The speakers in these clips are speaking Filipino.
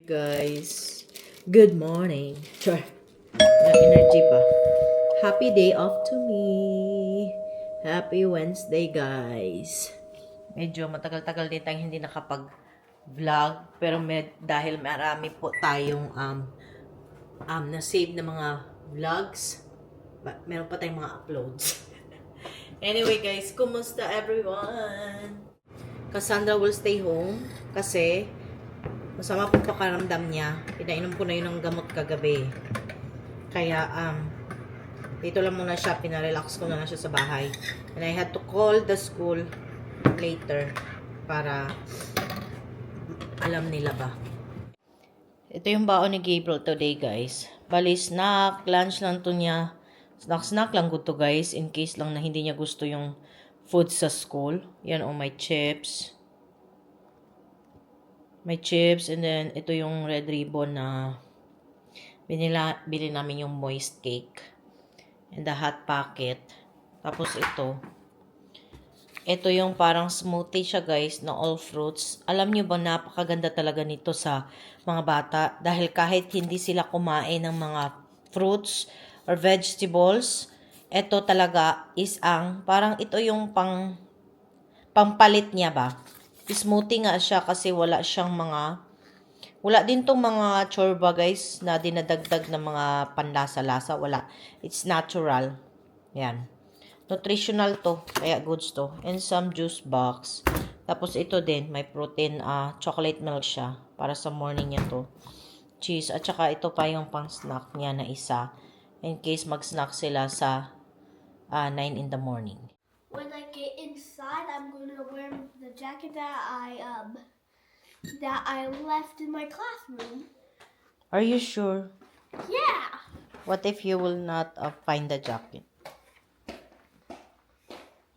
guys. Good morning. Char. May energy pa. Happy day off to me. Happy Wednesday, guys. Medyo matagal-tagal din tayong hindi nakapag-vlog. Pero dahil marami po tayong na-save na mga vlogs. Meron pa tayong mga uploads. Anyway, guys, kumusta everyone? Cassandra will stay home kasi masama po pakaramdam niya. Pinainom ko na yun ng gamot kagabi. Kaya, dito lang muna siya. Pinarelax ko na lang siya sa bahay. And I had to call the school later para alam nila ba. Ito yung baon ni Gabriel today, guys. Bali, snack, lunch lang to niya. Snack lang good to, guys. In case lang na hindi niya gusto yung food sa school. Yan, my chips. My chips, and then ito yung red ribbon na bili namin yung moist cake. And the hot packet. Tapos ito yung parang smoothie siya, guys, na all fruits. Alam nyo ba, napakaganda talaga nito sa mga bata. Dahil kahit hindi sila kumain ng mga fruits or vegetables, ito talaga is parang ito yung pampalit niya ba. Smoothie nga siya kasi wala din tong mga chorba, guys, na dinadagdag ng mga panlasa-lasa. Wala. It's natural. Yan. Nutritional to. Kaya goods to. And some juice box. Tapos ito din. May protein. Chocolate milk siya. Para sa morning niya to. Cheese. At saka ito pa yung pang snack niya na isa. In case mag-snack sila sa 9 in the morning. When I get inside, I'm gonna wear the jacket that I left in my classroom. Are you sure? Yeah. What if you will not find the jacket?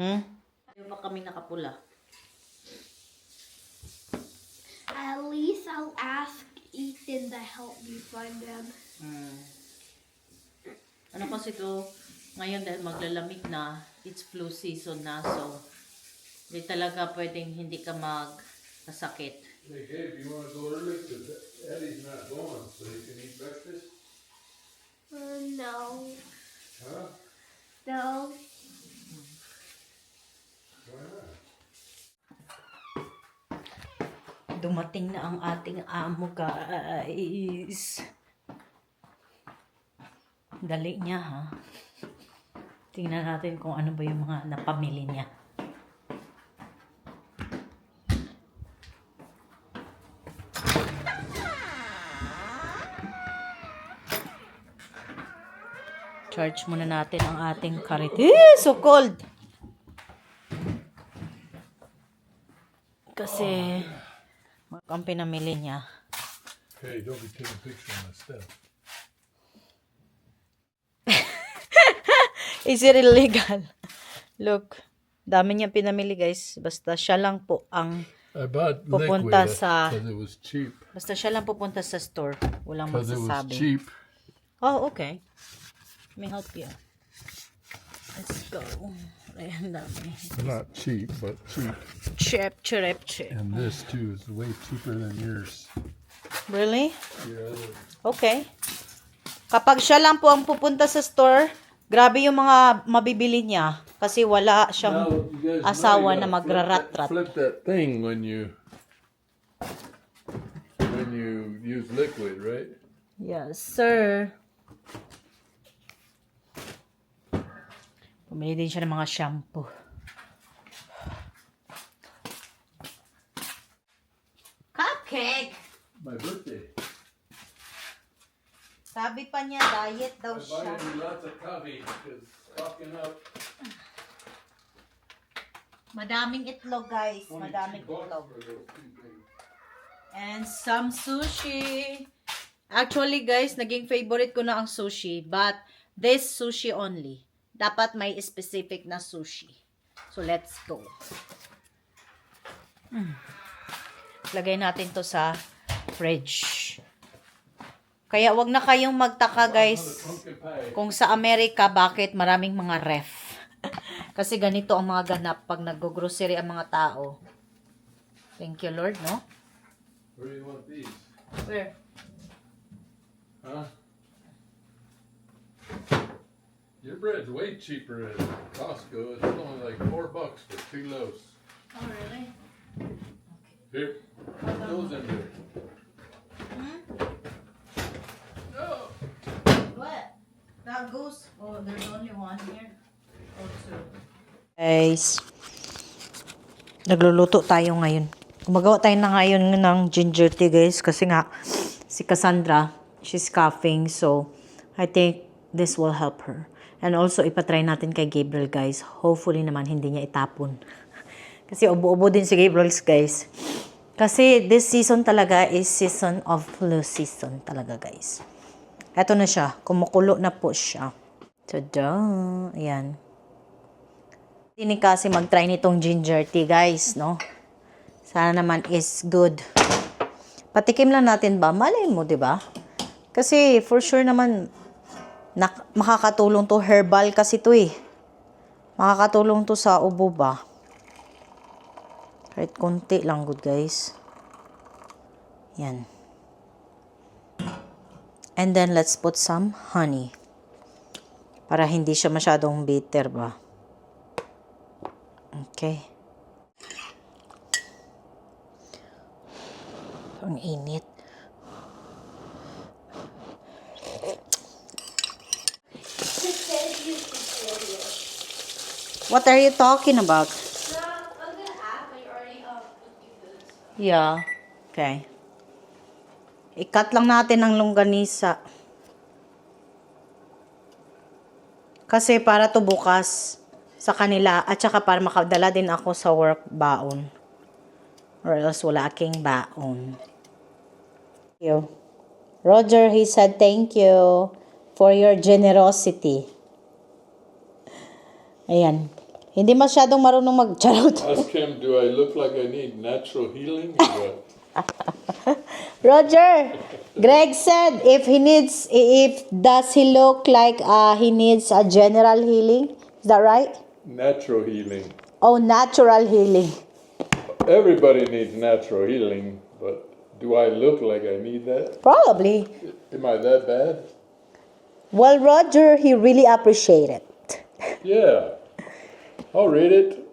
Hindi ba kami nakapula? At least I'll ask Ethan to help me find them. Ano kasi to, ngayon dahil maglalamig na, it's flu season na, so hindi talaga pwedeng hindi ka magkasakit. Hey, Gabe, you want to go early? Because Eddie's not going, so you can eat breakfast? No. Huh? No. Why not? Dumating na ang ating amo, guys. Dali niya, ha? Tingnan natin kung ano ba yung mga napamili niya. Charge muna natin ang ating karit. So cold! Kasi, ang pinamili niya. Hey, don't be taking pictures of my stuff. Is it illegal? Look, dami niya pinamili, guys. Basta siya lang po ang I bought pupunta liquid sa... because it was cheap. Basta siya lang pupunta sa store. Walang Because it was magsasabi. cheap. Oh, okay. Let me help you. Let's go. Ayan, dami. Not cheap, but cheap. Chip. And this too is way cheaper than yours. Really? Yeah. Okay. Kapag siya lang po ang pupunta sa store, grabe yung mga mabibili niya. Kasi wala siyang asawa na magrarat-rat. Flip that thing when you use liquid, right? Yes, sir. Pumili din siya ng mga shampoo. Cupcake! My birthday. Sabi pa niya, diet daw siya. you lots of coffee because stocking up. Madaming itlog, guys. Madaming itlog. And some sushi. Actually, guys, naging favorite ko na ang sushi. But, this sushi only. Dapat may specific na sushi. So, let's go. Lagay natin to sa fridge. Kaya wag na kayong magtaka, guys, kung sa Amerika, bakit maraming mga ref. Kasi ganito ang mga ganap pag nag-grocery ang mga tao. Thank you, Lord, no? Where do you want these? Where? Huh? Your bread's way cheaper at Costco. It's only like $4 for 2 loaves. Oh, really? Here, put those in there. No. What? That goes. Oh, there's only one here. Or two. Guys, nagluluto tayo ngayon. Gumagawa tayo na ngayon ng ginger tea, guys. Kasi nga, si Cassandra, she's coughing. So, I think this will help her. And also, ipatry natin kay Gabriel, guys. Hopefully naman, hindi niya itapon. Kasi ubo-ubo din si Gabriel, guys. Kasi this season talaga is season of flu season talaga, guys. Eto na siya. Kumukulo na po siya. Tada! Ayan. Hindi kasi mag-try nitong ginger tea, guys, no? Sana naman is good. Patikim lang natin ba? Malay mo, di ba? Kasi for sure naman, makakatulong to. Herbal kasi to eh. Makakatulong to sa ubo ba? Kahit konti lang, good guys. Yan. And then, let's put some honey. Para hindi siya masyadong bitter ba? Okay. Ang init. What are you talking about? I'm gonna ask, but you already cooking this. Yeah. Okay. I-cut lang natin ang longganisa. Kasi para to bukas sa kanila at saka para makadala din ako sa work baon. Or else wala aking baon. Thank you. Roger, he said thank you for your generosity. Ayan. Hindi masyadong marunong mag-charot. Ask him, do I look like I need natural healing? Or what? Roger, Greg said if does he look like he needs a general healing? Is that right? Natural healing. Oh, natural healing. Everybody needs natural healing, but do I look like I need that? Probably. Am I that bad? Well, Roger, he really appreciated it. Yeah. I'll read it.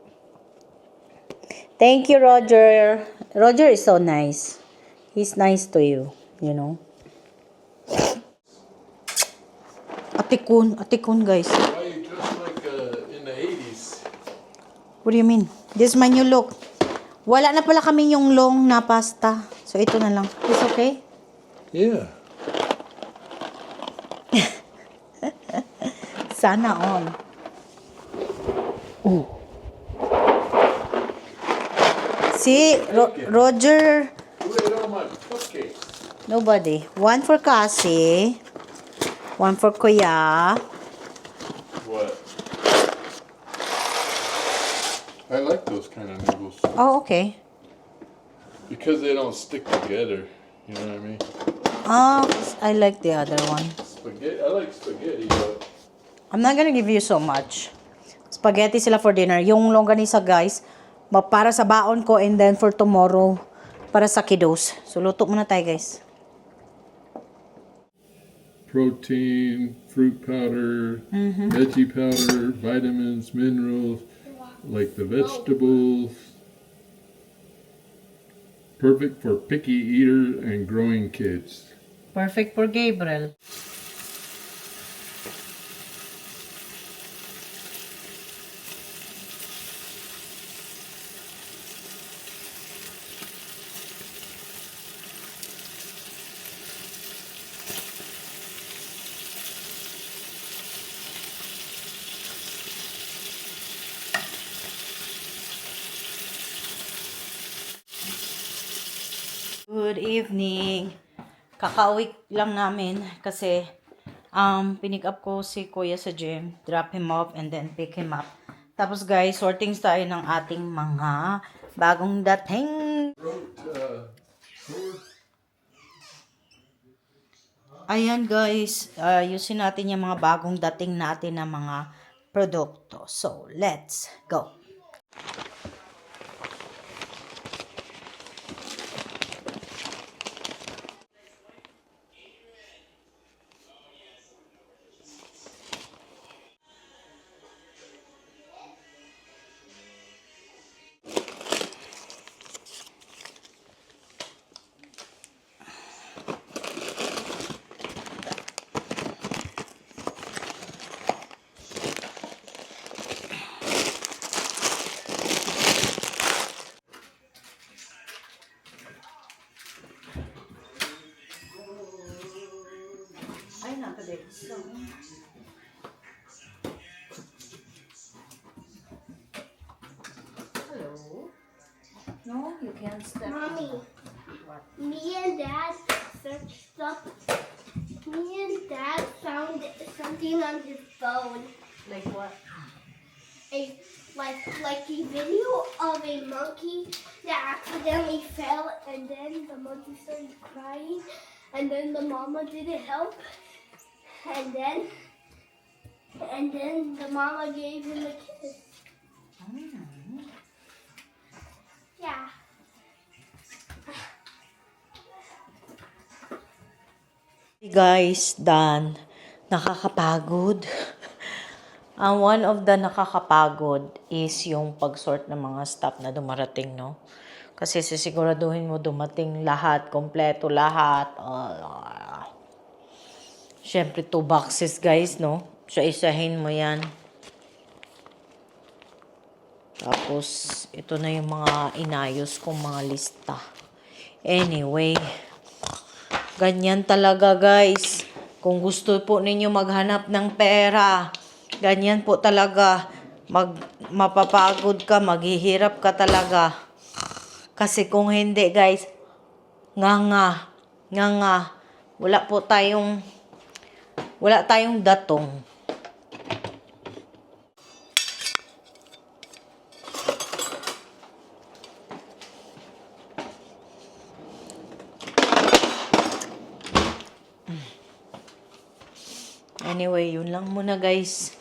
Thank you, Roger. Roger is so nice. He's nice to you, you know. Atikun, guys. Why are you dressed like in the 80s? What do you mean? This is my new look. Wala na pala kami yung long na pasta. So, ito na lang. Is okay? Yeah. Sana all. Ooh. See, Roger. Who ate all my cupcakes? Nobody. One for Cassie. One for Kuya. What? I like those kind of noodles Oh, okay. because they don't stick together. You know what I mean? Oh, I like the other one. Spaghetti. I like spaghetti, but I'm not gonna give you so much. Spaghetti sila for dinner. Yung longganisa, guys, para sa baon ko and then for tomorrow, para sa kiddos. So, luto muna tayo, guys. protein, fruit powder, veggie powder, vitamins, minerals, like the vegetables. Perfect for picky eaters and growing kids. Perfect for Gabriel. Good evening. Kakauwi lang namin kasi pinick up ko si Kuya sa gym, drop him off and then pick him up. Tapos guys, sorting tayo ng ating mga bagong dating. Ayan guys, ayusin natin yung mga bagong dating natin na mga produkto. So, let's go. kids. So, hello? No, you can't step. Mommy, What? me and Dad searched up. Me and Dad found something on his phone. Like what? A like a video of a monkey that accidentally fell, and then the monkey started crying, and then the mama didn't help, and then the mama gave him a kiss. Yeah. Hey guys, done. Nakakapagod. Ang one of the nakakapagod is yung pag-sort ng mga stuff na dumarating, no? Kasi sisiguraduhin mo dumating lahat, kompleto lahat. Siyempre, 2 boxes, guys, no? So, isahin mo yan. Tapos, ito na yung mga inayos kong mga lista. Anyway, ganyan talaga, guys. Kung gusto po ninyo maghanap ng pera, ganyan po talaga. Mapapagod ka, maghihirap ka talaga. Kasi kung hindi, guys, nga. Wala tayong datong. Anyway, yun lang muna, guys.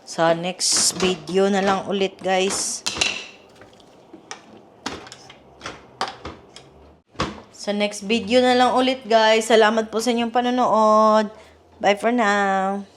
Sa next video na lang ulit, guys. Sa next video na lang ulit, guys. Salamat po sa inyong panonood. Bye for now.